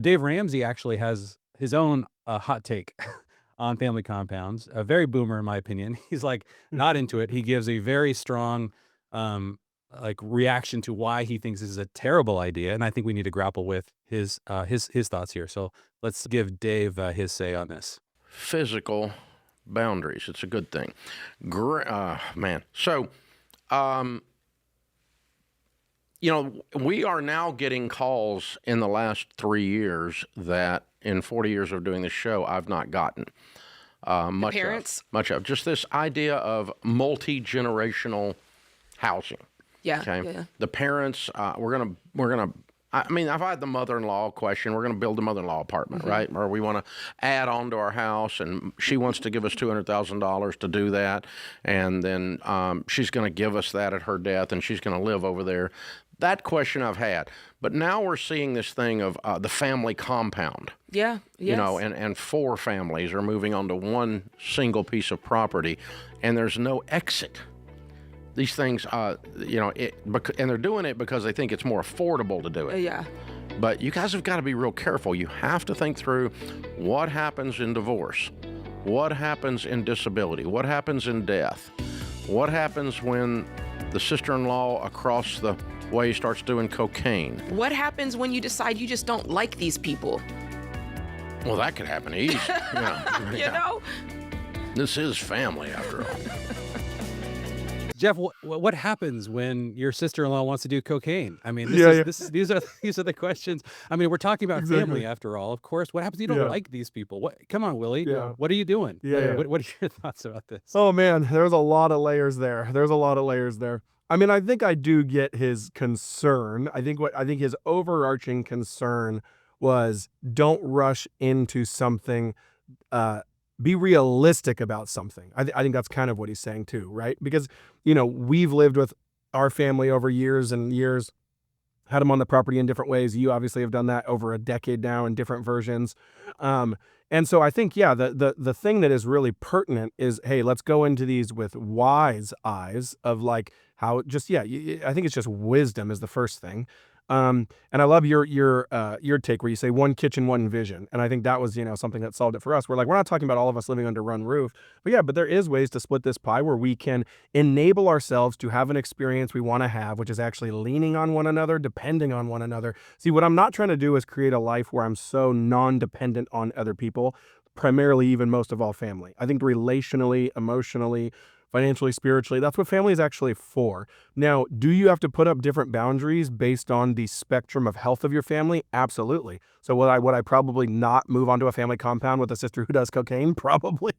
Dave Ramsey actually has his own hot take on family compounds, a very boomer in my opinion. He's like not into it. He gives a very strong um like reaction to why he thinks this is a terrible idea, and I think we need to grapple with his thoughts here. So let's give Dave his say on this. Physical boundaries. It's a good thing. Man. So, um, we are now getting calls in the last 3 years that in 40 years of doing this show, I've not gotten much Parents? much of. Just this idea of multi-generational housing. Yeah. Okay. Yeah. The parents, I mean, I've had the mother-in-law question. We're going to build a mother-in-law apartment, right? Or we want to add on to our house, and she wants to give us $200,000 to do that. And then she's going to give us that at her death, and she's going to live over there. That question I've had. But now we're seeing this thing of the family compound. Yeah. Yes. And 4 families are moving onto one single piece of property, and there's no exit. These things, and they're doing it because they think it's more affordable to do it. Yeah. But you guys have got to be real careful. You have to think through what happens in divorce, what happens in disability, what happens in death, what happens when the sister-in-law across the way starts doing cocaine. What happens when you decide you just don't like these people? Well, that could happen easy. You know? This is family, after all. Jeff, what happens when your sister-in-law wants to do cocaine? I mean, these are the questions. I mean, we're talking about family after all. Of course, what happens if you don't like these people? What? Come on, Willie. Yeah. What are you doing? Yeah. What are your thoughts about this? Oh man, there's a lot of layers there. I mean, I think I do get his concern. I think his overarching concern was don't rush into something. Be realistic about something. I think that's kind of what he's saying too, right? Because, we've lived with our family over years and years, had them on the property in different ways. You obviously have done that over a decade now in different versions. And so I think, the thing that is really pertinent is, hey, let's go into these with wise eyes of like how I think it's just wisdom is the first thing. And I love your take where you say one kitchen, one vision. And I think that was, something that solved it for us. We're not talking about all of us living under one roof, but there is ways to split this pie where we can enable ourselves to have an experience we want to have, which is actually leaning on one another, depending on one another. See, what I'm not trying to do is create a life where I'm so non-dependent on other people, primarily even most of all family. I think relationally, emotionally, financially, spiritually, that's what family is actually for. Now, do you have to put up different boundaries based on the spectrum of health of your family? Absolutely. So would I probably not move onto a family compound with a sister who does cocaine? Probably.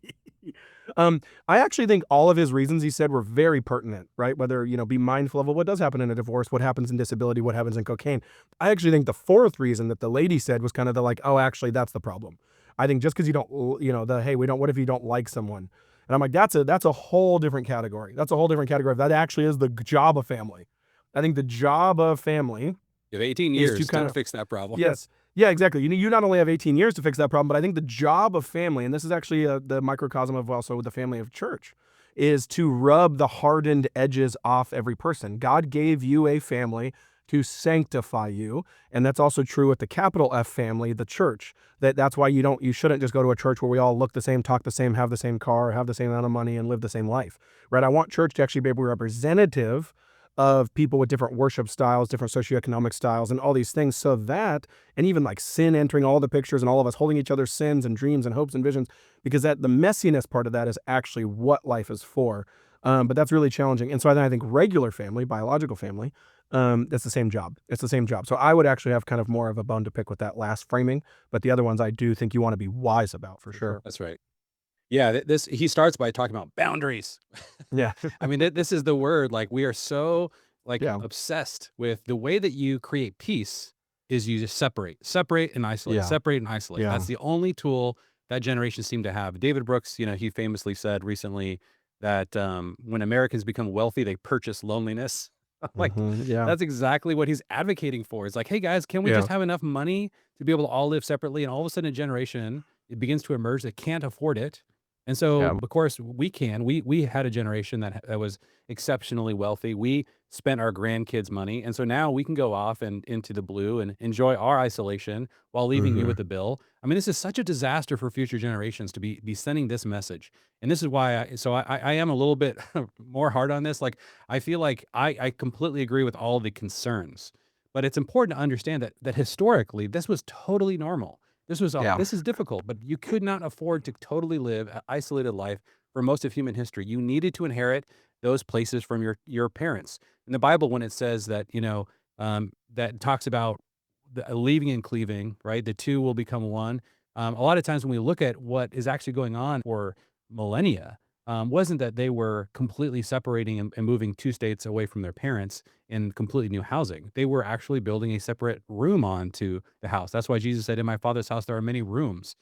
I actually think all of his reasons he said were very pertinent, right? Whether, be mindful of what does happen in a divorce, what happens in disability, what happens in cocaine. I actually think the fourth reason that the lady said was kind of actually, that's the problem. I think just because you don't, what if you don't like someone? And I'm like, that's a whole different category. That's a whole different category. That actually is the job of family. I think the job of family You have 18 years to kind of fix that problem. Yes. Yeah, exactly. You not only have 18 years to fix that problem, but I think the job of family, and this is actually the microcosm of also the family of church, is to rub the hardened edges off every person. God gave you a family to sanctify you. And that's also true with the capital F family, the church. That's why you shouldn't just go to a church where we all look the same, talk the same, have the same car, have the same amount of money, and live the same life, right? I want church to actually be able to be representative of people with different worship styles, different socioeconomic styles, and all these things, so that, and even like sin entering all the pictures and all of us holding each other's sins and dreams and hopes and visions, because the messiness part of that is actually what life is for. But that's really challenging. And so I think regular family, biological family, that's the same job. It's the same job. So I would actually have kind of more of a bone to pick with that last framing, but the other ones I do think you want to be wise about for sure. That's right. Yeah, he starts by talking about boundaries. Yeah. I mean, this is the word. Like, we are so Yeah. obsessed with the way that you create peace is you just separate and isolate, Yeah. separate and isolate. Yeah. That's the only tool that generation seemed to have. David Brooks, he famously said recently that when Americans become wealthy, they purchase loneliness. Like, Yeah. that's exactly what he's advocating for. It's like, hey guys, can we Yeah. just have enough money to be able to all live separately? And all of a sudden, a generation, it begins to emerge that can't afford it. And so, Yeah. of course, we had a generation that was exceptionally wealthy. We spent our grandkids' money, and so now we can go off and into the blue and enjoy our isolation while leaving you Mhm. with the bill. I mean, this is such a disaster for future generations to be sending this message, and this is why I am a little bit more hard on this. Like, I feel like I completely agree with all the concerns, but it's important to understand that historically this was totally normal. Yeah. This is difficult, but you could not afford to totally live an isolated life for most of human history. You needed to inherit those places from your parents. In the Bible, when it says that, that talks about leaving and cleaving, right? The two will become one. A lot of times when we look at what is actually going on for millennia, wasn't that they were completely separating and moving two states away from their parents in completely new housing. They were actually building a separate room onto the house. That's why Jesus said, "In my Father's house there are many rooms,"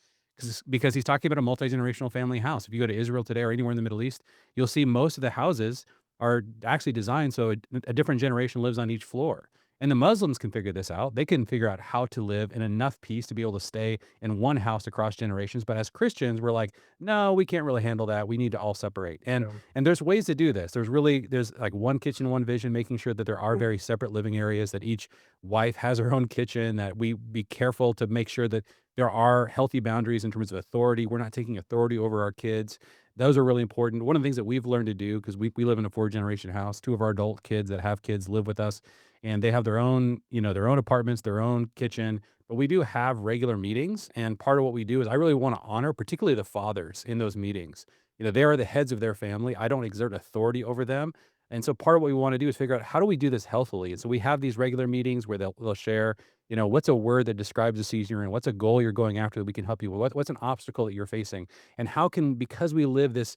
because he's talking about a multi generational family house. If you go to Israel today or anywhere in the Middle East, you'll see most of the houses are actually designed so a different generation lives on each floor. And the Muslims can figure this out. They can figure out how to live in enough peace to be able to stay in one house across generations. But as Christians, we're like, no, we can't really handle that. We need to all separate. Yeah. And there's ways to do this. There's like one kitchen, one vision, making sure that there are very separate living areas, that each wife has her own kitchen, that we be careful to make sure that there are healthy boundaries in terms of authority. We're not taking authority over our kids. Those are really important. One of the things that we've learned to do, because we live in a four generation house, two of our adult kids that have kids live with us, and they have their own, their own apartments, their own kitchen. But we do have regular meetings. And part of what we do is I really want to honor, particularly the fathers in those meetings. They are the heads of their family. I don't exert authority over them. And so part of what we want to do is figure out how do we do this healthily. And so we have these regular meetings where they'll share, what's a word that describes the season you're in? What's a goal you're going after that we can help you with? What's an obstacle that you're facing? And how can, because we live this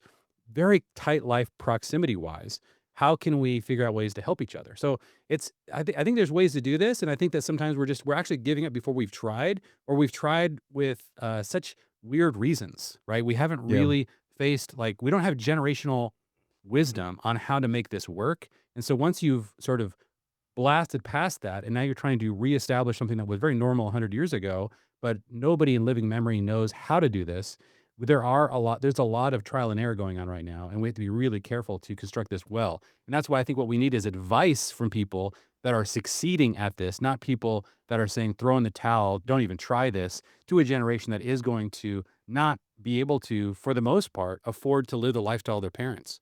very tight life proximity wise, how can we figure out ways to help each other? So I think there's ways to do this, and I think that sometimes we're actually giving up before we've tried, or we've tried with such weird reasons, right? We haven't Yeah. really faced, like, we don't have generational wisdom on how to make this work, and so once you've sort of blasted past that, and now you're trying to reestablish something that was very normal 100 years ago, but nobody in living memory knows how to do this. There's a lot of trial and error going on right now, and we have to be really careful to construct this well. And that's why I think what we need is advice from people that are succeeding at this, not people that are saying throw in the towel, don't even try this, to a generation that is going to not be able to, for the most part, afford to live the lifestyle of their parents.